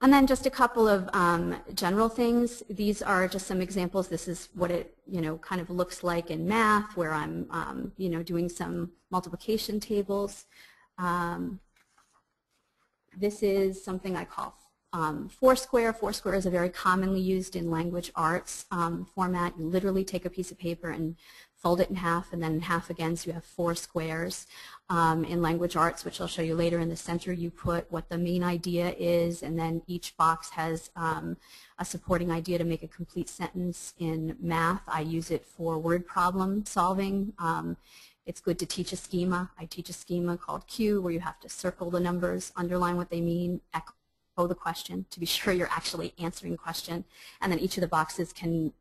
And then just a couple of general things. These are just some examples. This is what it, you know, kind of looks like in math, where I'm, you know, doing some multiplication tables. This is something I call Foursquare. Foursquare is a very commonly used in language arts format. You literally take a piece of paper and fold it in half and then in half again, so you have 4 squares. In language arts, which I'll show you later, in the center you put what the main idea is, and then each box has a supporting idea to make a complete sentence. In math, I use it for word problem solving. It's good to teach a schema. I teach a schema called Q, where you have to circle the numbers, underline what they mean, echo the question to be sure you're actually answering the question, and then each of the boxes can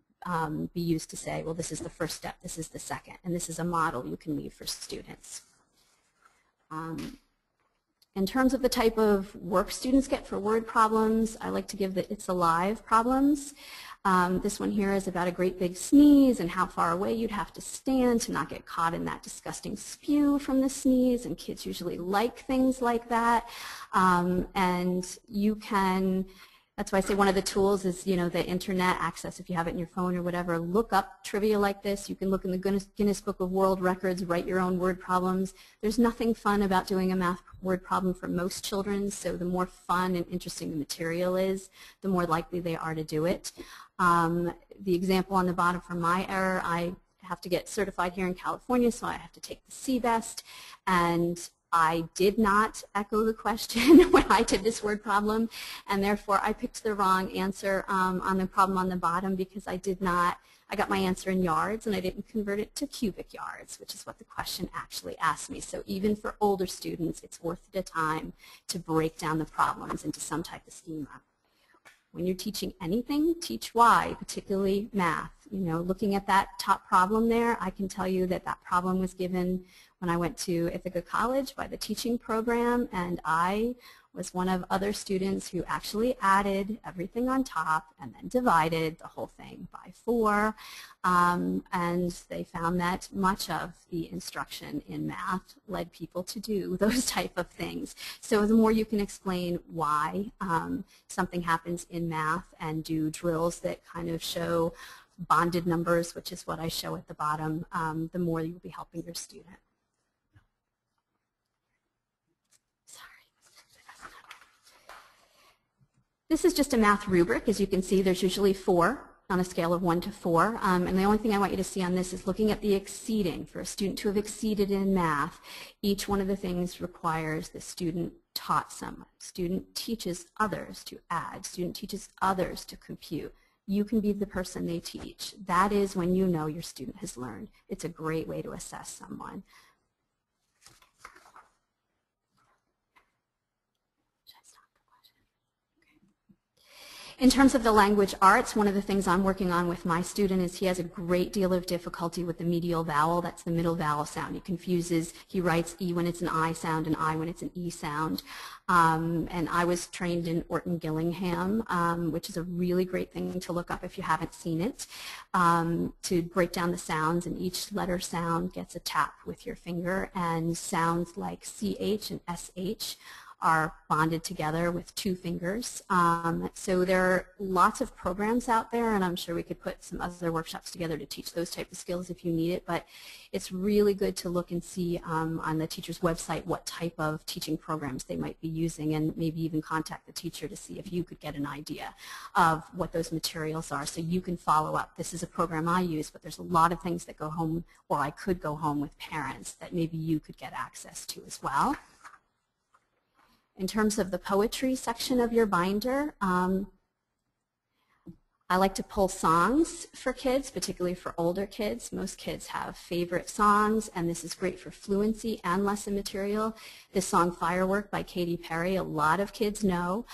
be used to say, well, this is the first step, this is the second, and this is a model you can leave for students. In terms of the type of work students get for word problems, I like to give the It's Alive problems. This one here is about a great big sneeze and how far away you'd have to stand to not get caught in that disgusting spew from the sneeze, and kids usually like things like that. And you can, that's why I say one of the tools is, you know, the internet access. If you have it in your phone or whatever, look up trivia like this. You can look in the Guinness Book of World Records, write your own word problems. There's nothing fun about doing a math word problem for most children, so the more fun and interesting the material is, the more likely they are to do it. The example on the bottom for my error, I have to get certified here in California, so I have to take the CBEST, and I did not echo the question when I did this word problem, and therefore I picked the wrong answer on the problem on the bottom, because I got my answer in yards and I didn't convert it to cubic yards, which is what the question actually asked me. So even for older students, it's worth the time to break down the problems into some type of schema. When you're teaching anything, teach why, particularly math. You know, looking at that top problem there, I can tell you that that problem was given when I went to Ithaca College by the teaching program, and I was one of other students who actually added everything on top and then divided the whole thing by 4, and they found that much of the instruction in math led people to do those type of things. So the more you can explain why something happens in math and do drills that kind of show bonded numbers, which is what I show at the bottom, the more you'll be helping your student. This is just a math rubric. As you can see, there's usually 4 on a scale of 1 to 4. And the only thing I want you to see on this is looking at the exceeding. For a student to have exceeded in math, each one of the things requires the student taught someone. Student teaches others to add. Student teaches others to compute. You can be the person they teach. That is when you know your student has learned. It's a great way to assess someone. In terms of the language arts, one of the things I'm working on with my student is he has a great deal of difficulty with the medial vowel. That's the middle vowel sound. He confuses, he writes E when it's an I sound and I when it's an E sound. And I was trained in Orton Gillingham, which is a really great thing to look up if you haven't seen it, to break down the sounds, and each letter sound gets a tap with your finger, and sounds like CH and SH are bonded together with 2 fingers. So there are lots of programs out there, and I'm sure we could put some other workshops together to teach those type of skills if you need it, but it's really good to look and see on the teacher's website what type of teaching programs they might be using, and maybe even contact the teacher to see if you could get an idea of what those materials are so you can follow up. This is a program I use, but there's a lot of things that go home, or I could go home with parents, that maybe you could get access to as well. In terms of the poetry section of your binder, I like to pull songs for kids, particularly for older kids. Most kids have favorite songs, and this is great for fluency and lesson material. This song, Firework by Katy Perry, a lot of kids know.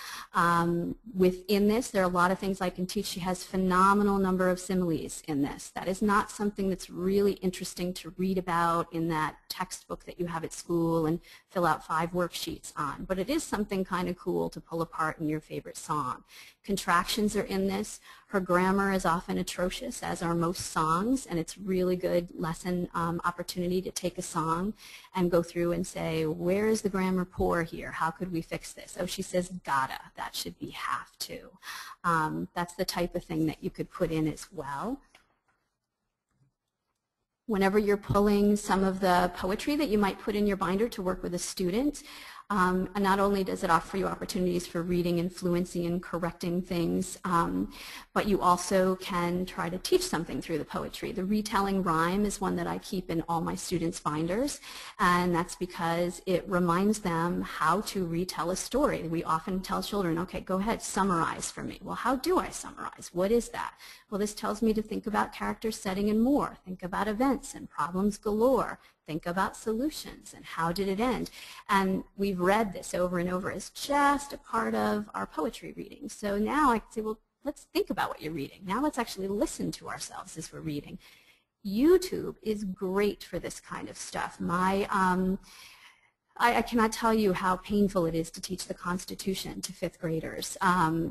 Within this, there are a lot of things I can teach. She has phenomenal number of similes in this. That is not something that's really interesting to read about in that textbook that you have at school and fill out 5 worksheets on, but it is something kind of cool to pull apart in your favorite song. Contractions are in this. Her grammar is often atrocious, as are most songs, and it's really good lesson opportunity to take a song and go through and say, where is the grammar poor here? How could we fix this? Oh, she says gotta. That should be have to. That's the type of thing that you could put in as well. Whenever you're pulling some of the poetry that you might put in your binder to work with a student, and not only does it offer you opportunities for reading and fluency and correcting things, but you also can try to teach something through the poetry. The retelling rhyme is one that I keep in all my students' binders, and that's because it reminds them how to retell a story. We often tell children, okay, go ahead, summarize for me. Well, how do I summarize? What is that? Well, this tells me to think about character, setting, and more. Think about events and problems galore. Think about solutions and how did it end. And we've read this over and over as just a part of our poetry reading. So now I can say, well, let's think about what you're reading. Now let's actually listen to ourselves as we're reading. YouTube is great for this kind of stuff. I cannot tell you how painful it is to teach the Constitution to 5th graders,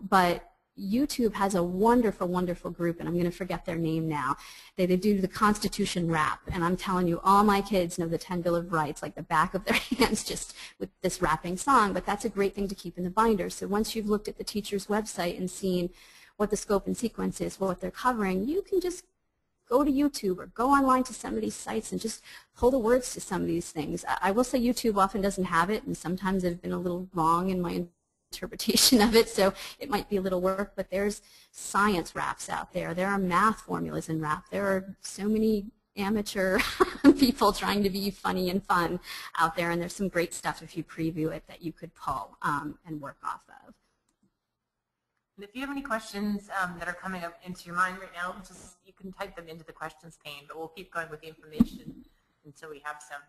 but YouTube has a wonderful, wonderful group, and I'm going to forget their name now. They do the Constitution rap, and I'm telling you, all my kids know the 10 Bill of Rights like the back of their hands just with this rapping song, but that's a great thing to keep in the binder. So once you've looked at the teacher's website and seen what the scope and sequence is, what they're covering, you can just go to YouTube or go online to some of these sites and just pull the words to some of these things. I will say YouTube often doesn't have it, and sometimes I've been a little wrong in my interpretation of it, so it might be a little work, but there's science raps out there. There are math formulas in rap. There are so many amateur people trying to be funny and fun out there, and there's some great stuff if you preview it that you could pull and work off of. And if you have any questions that are coming up into your mind right now, just you can type them into the questions pane, but we'll keep going with the information until we have some.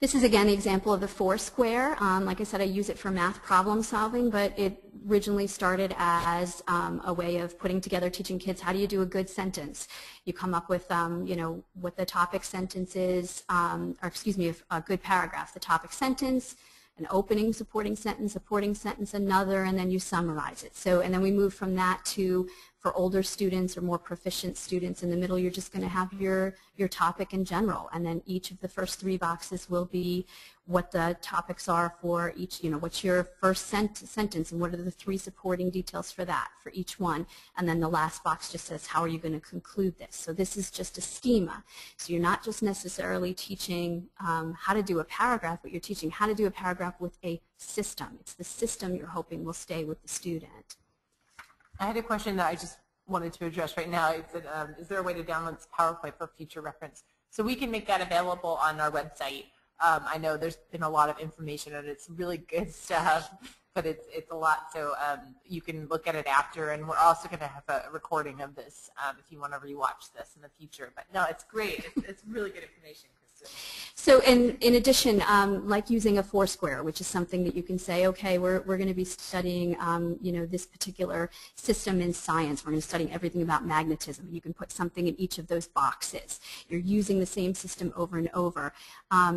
This is again an example of the Foursquare. Like I said, I use it for math problem solving, but it originally started as a way of putting together, teaching kids how do you do a good sentence. You come up with, you know, what the topic sentence is, or excuse me, a good paragraph, the topic sentence, an opening supporting sentence, another, and then you summarize it. So, and then we move from that to, for older students or more proficient students, in the middle you're just going to have your topic in general, and then each of the first 3 boxes will be what the topics are for each, you know, what's your first sentence and what are the 3 supporting details for that for each one, and then the last box just says how are you going to conclude this. So this is just a schema. So you're not just necessarily teaching how to do a paragraph, but you're teaching how to do a paragraph with a system. It's the system you're hoping will stay with the student. I had a question that I just wanted to address right now. Is there a way to download this PowerPoint for future reference? So we can make that available on our website. I know there's been a lot of information and it's really good stuff, but it's a lot. So you can look at it after, and we're also going to have a recording of this if you want to rewatch this in the future. But no, it's great. It's really good information, Kristin. So in addition, like using a Foursquare, which is something that you can say, okay, we're going to be studying, you know, this particular system in science. We're going to be studying everything about magnetism. You can put something in each of those boxes. You're using the same system over and over.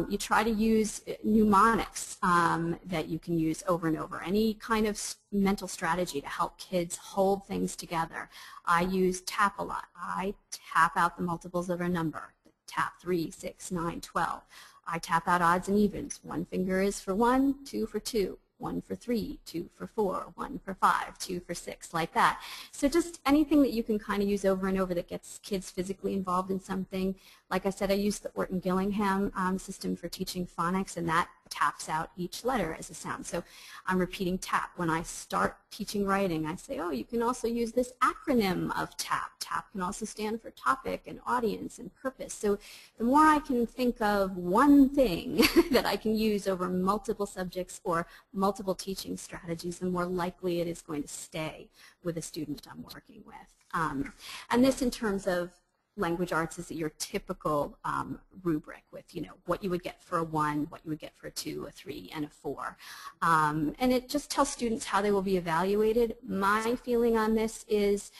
You try to use mnemonics that you can use over and over. Any kind of mental strategy to help kids hold things together. I use tap a lot. I tap out the multiples of a number. Tap 3, 6, 9, 12. I tap out odds and evens. 1 finger is for 1, 2 for 2, 1 for 3, 2 for 4, 1 for 5, 2 for 6, like that. So just anything that you can kind of use over and over that gets kids physically involved in something. Like I said, I use the Orton-Gillingham system for teaching phonics, and that taps out each letter as a sound. So I'm repeating tap. When I start teaching writing, I say, oh, you can also use this acronym of TAP. TAP can also stand for topic and audience and purpose. So the more I can think of one thing that I can use over multiple subjects or multiple teaching strategies, the more likely it is going to stay with a student I'm working with. And this, in terms of language arts, is your typical rubric with, what you would get for a 1, what you would get for a 2, a 3, and a 4. And it just tells students how they will be evaluated. My feeling on this is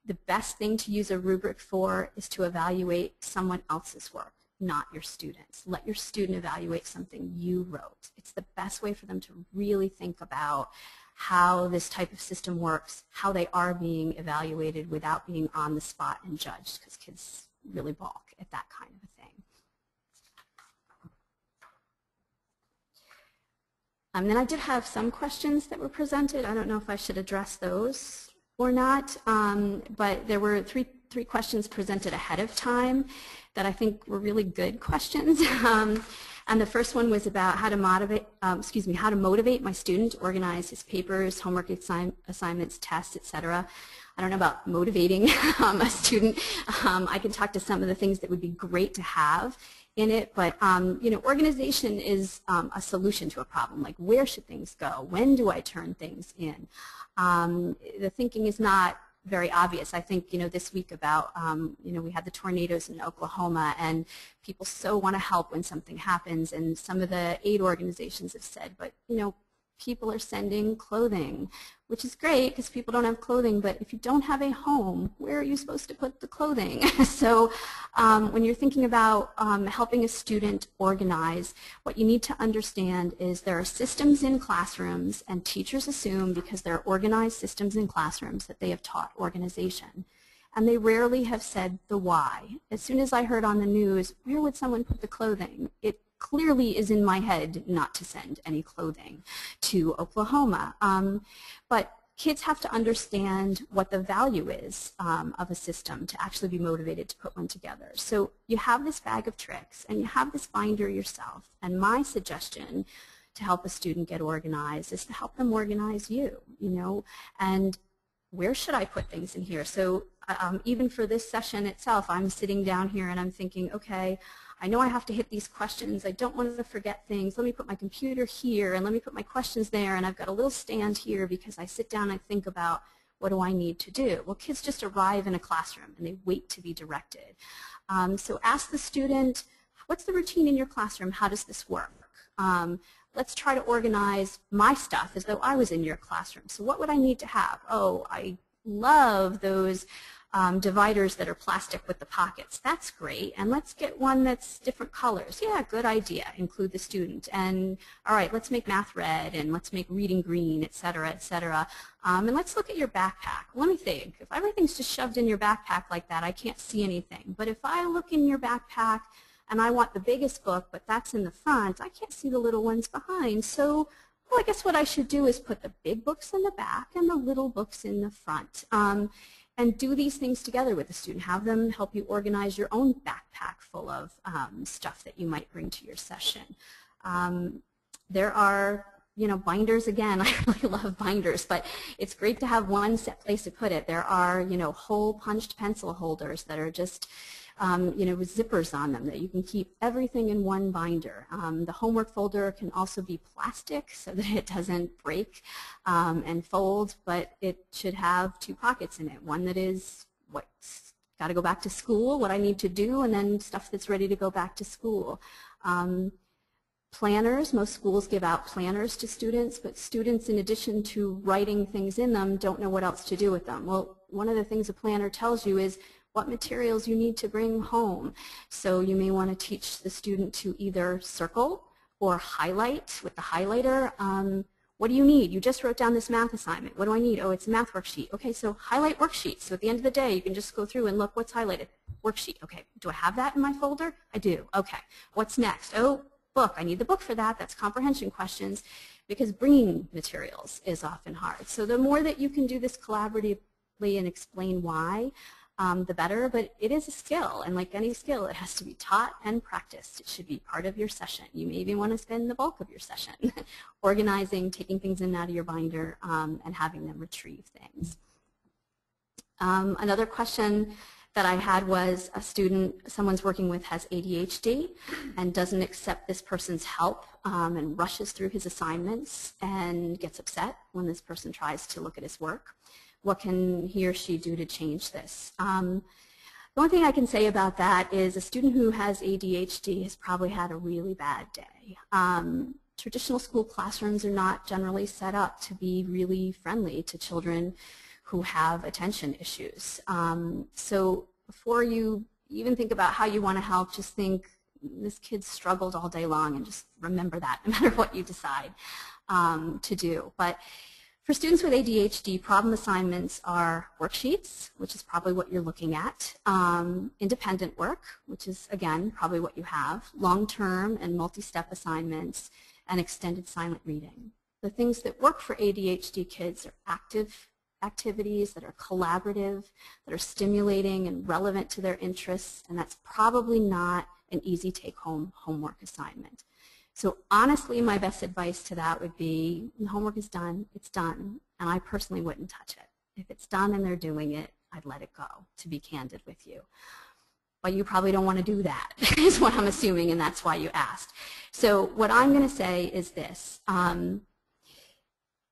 the best thing to use a rubric for is to evaluate someone else's work, not your students. Let your student evaluate something you wrote. It's the best way for them to really think about how this type of system works, how they are being evaluated without being on the spot and judged, because kids really balk at that kind of a thing. Then I did have some questions that were presented. I don't know if I should address those or not, but there were three questions presented ahead of time that I think were really good questions. And the first one was about how to motivate my student to organize his papers, homework assignments, tests, etc. I don't know about motivating a student. I can talk to some of the things that would be great to have in it, but organization is a solution to a problem. Like, where should things go? When do I turn things in? The thinking is not very obvious. I think, this week about, we had the tornadoes in Oklahoma, and people so want to help when something happens, and some of the aid organizations have said, but, people are sending clothing, which is great because people don't have clothing, but if you don't have a home, where are you supposed to put the clothing? So when you're thinking about helping a student organize, what you need to understand is there are systems in classrooms, and teachers assume because there are organized systems in classrooms that they have taught organization. And they rarely have said the why. As soon as I heard on the news, where would someone put the clothing? It clearly is in my head not to send any clothing to Oklahoma. But kids have to understand what the value is of a system to actually be motivated to put one together. So you have this bag of tricks, and you have this binder yourself. And my suggestion to help a student get organized is to help them organize you, and where should I put things in here? So even for this session itself, I'm sitting down here and I'm thinking, okay, I know I have to hit these questions. I don't want to forget things. Let me put my computer here, and let me put my questions there, and I've got a little stand here because I sit down and I think about what do I need to do. Well, kids just arrive in a classroom and they wait to be directed. So ask the student, what's the routine in your classroom? How does this work? Let's try to organize my stuff as though I was in your classroom. So what would I need to have? Oh, I love those dividers that are plastic with the pockets. That's great. And let's get one that's different colors. Yeah, good idea. Include the student. And all right, let's make math red, and let's make reading green, et cetera, et cetera. And let's look at your backpack. Let me think. If everything's just shoved in your backpack like that, I can't see anything. But if I look in your backpack and I want the biggest book, but that's in the front, I can't see the little ones behind. So, well, I guess what I should do is put the big books in the back and the little books in the front. And do these things together with the student. Have them help you organize your own backpack full of stuff that you might bring to your session. There are, binders again. I really love binders, but it's great to have one set place to put it. There are, hole punched pencil holders that are just, with zippers on them that you can keep everything in one binder. The homework folder can also be plastic so that it doesn't break and fold, but it should have 2 pockets in it. One that is what's got to go back to school, what I need to do, and then stuff that's ready to go back to school. Planners, most schools give out planners to students, but students, in addition to writing things in them, don't know what else to do with them. Well, one of the things a planner tells you is what materials you need to bring home. So you may want to teach the student to either circle or highlight with the highlighter. What do you need? You just wrote down this math assignment. What do I need? Oh, it's a math worksheet. Okay, so highlight worksheet. So at the end of the day, you can just go through and look what's highlighted. Worksheet. Okay, do I have that in my folder? I do. Okay, what's next? Oh, book. I need the book for that. That's comprehension questions, because bringing materials is often hard. So the more that you can do this collaboratively and explain why, the better, but it is a skill, and like any skill, it has to be taught and practiced. It should be part of your session. You may even want to spend the bulk of your session organizing, taking things in and out of your binder, and having them retrieve things. Another question that I had was a student someone's working with has ADHD and doesn't accept this person's help and rushes through his assignments and gets upset when this person tries to look at his work. What can he or she do to change this? The only thing I can say about that is a student who has ADHD has probably had a really bad day. Traditional school classrooms are not generally set up to be really friendly to children who have attention issues. So before you even think about how you want to help, just think this kid struggled all day long, and just remember that no matter what you decide to do. But for students with ADHD, problem assignments are worksheets, which is probably what you're looking at, independent work, which is, again, probably what you have, long-term and multi-step assignments, and extended silent reading. The things that work for ADHD kids are active activities that are collaborative, that are stimulating and relevant to their interests, and that's probably not an easy take-home homework assignment. So honestly, my best advice to that would be, when homework is done, it's done, and I personally wouldn't touch it. If it's done and they're doing it, I'd let it go, to be candid with you. But you probably don't want to do that, is what I'm assuming, and that's why you asked. So what I'm going to say is this.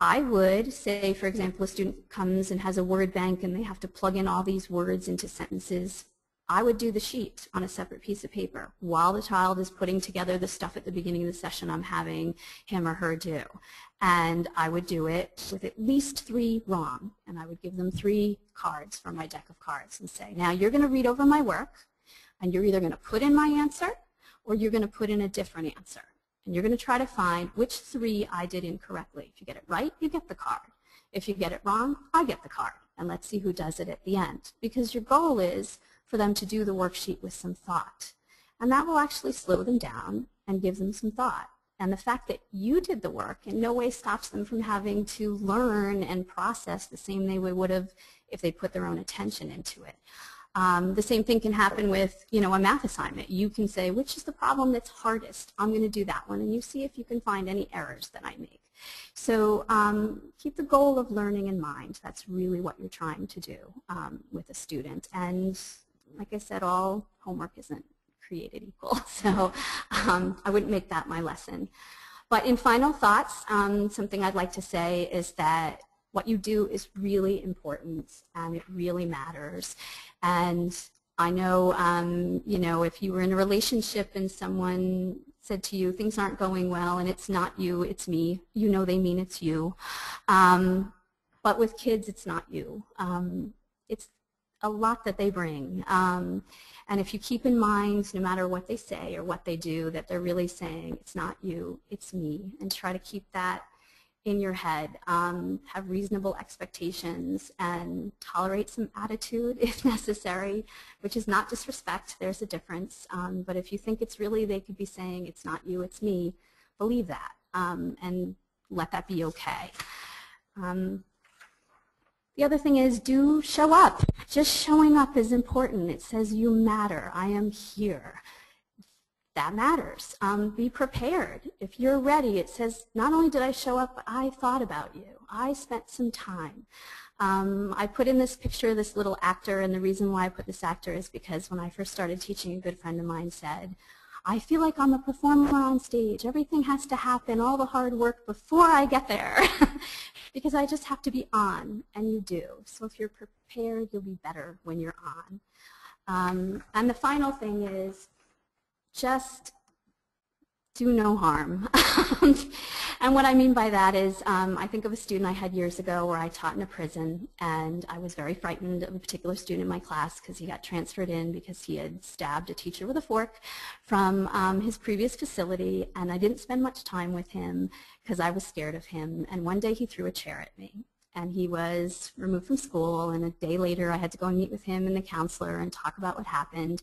I would say, for example, a student comes and has a word bank and they have to plug in all these words into sentences. I would do the sheet on a separate piece of paper while the child is putting together the stuff at the beginning of the session I'm having him or her do. And I would do it with at least 3 wrong, and I would give them 3 cards from my deck of cards and say, now you're going to read over my work, and you're either going to put in my answer or you're going to put in a different answer. And you're going to try to find which 3 I did incorrectly. If you get it right, you get the card. If you get it wrong, I get the card. And let's see who does it at the end. Because your goal is for them to do the worksheet with some thought. And that will actually slow them down and give them some thought. And the fact that you did the work in no way stops them from having to learn and process the same they would have if they put their own attention into it. The same thing can happen with, a math assignment. You can say, which is the problem that's hardest? I'm going to do that one, and you see if you can find any errors that I make. So keep the goal of learning in mind. That's really what you're trying to do with a student. And like I said, all homework isn't created equal, so I wouldn't make that my lesson. But in final thoughts, something I'd like to say is that what you do is really important, and it really matters. And I know, if you were in a relationship and someone said to you, things aren't going well, and it's not you, it's me, they mean it's you. But with kids, it's not you. It's a lot that they bring. And if you keep in mind, no matter what they say or what they do, that they're really saying, it's not you, it's me, and try to keep that in your head, have reasonable expectations, and tolerate some attitude if necessary, which is not disrespect, there's a difference. But if you think it's really, they could be saying, it's not you, it's me, believe that, and let that be okay. The other thing is, do show up. Just showing up is important. It says you matter, I am here. That matters. Be prepared. If you're ready, it says, not only did I show up, but I thought about you. I spent some time. I put in this picture this little actor, and the reason why I put this actor is because when I first started teaching, a good friend of mine said, I feel like I'm a performer on stage. Everything has to happen, all the hard work before I get there, because I just have to be on, and you do. So if you're prepared, you'll be better when you're on. And the final thing is, just do no harm. And what I mean by that is, I think of a student I had years ago where I taught in a prison, and I was very frightened of a particular student in my class because he got transferred in because he had stabbed a teacher with a fork from his previous facility, and I didn't spend much time with him because I was scared of him. And one day he threw a chair at me, and he was removed from school, and a day later I had to go and meet with him and the counselor and talk about what happened.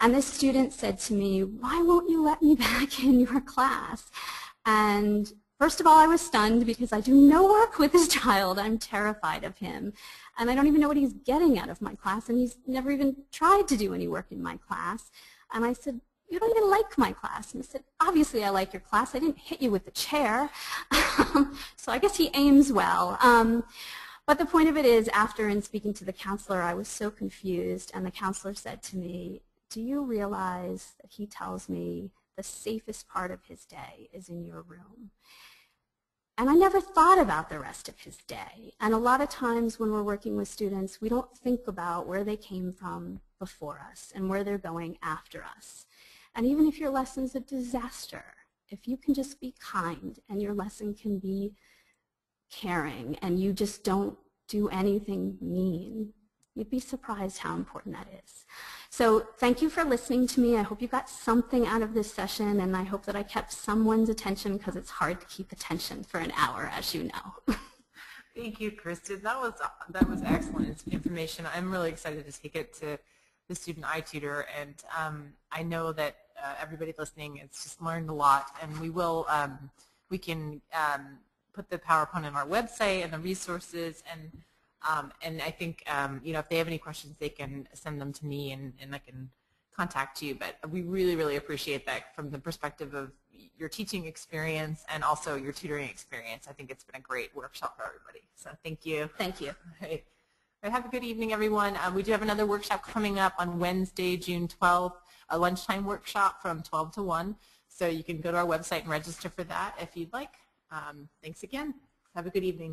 And this student said to me, why won't you let me back in your class? And First of all, I was stunned because I do no work with this child. I'm terrified of him. And I don't even know what he's getting out of my class, and he's never even tried to do any work in my class. And I said, you don't even like my class. And he said, obviously I like your class. I didn't hit you with the chair. So I guess he aims well. But the point of it is, after in speaking to the counselor, I was so confused, and the counselor said to me, do you realize that he tells me the safest part of his day is in your room? And I never thought about the rest of his day. And a lot of times when we're working with students, we don't think about where they came from before us and where they're going after us. And even if your lesson's a disaster, if you can just be kind and your lesson can be caring and you just don't do anything mean, you'd be surprised how important that is. So thank you for listening to me. I hope you got something out of this session, and I hope that I kept someone's attention, because it's hard to keep attention for an hour, as you know. Thank you, Kristin. That was excellent information. I'm really excited to take it to the student I tutor, and I know that everybody listening has just learned a lot, and we can put the PowerPoint on our website and the resources, and I think if they have any questions, they can send them to me, and I can contact you. But we really, really appreciate that from the perspective of your teaching experience and also your tutoring experience. I think it's been a great workshop for everybody. So thank you. Thank you. All right. Have a good evening, everyone. We do have another workshop coming up on Wednesday, June 12th, a lunchtime workshop from 12 to 1. So you can go to our website and register for that if you'd like. Thanks again. Have a good evening.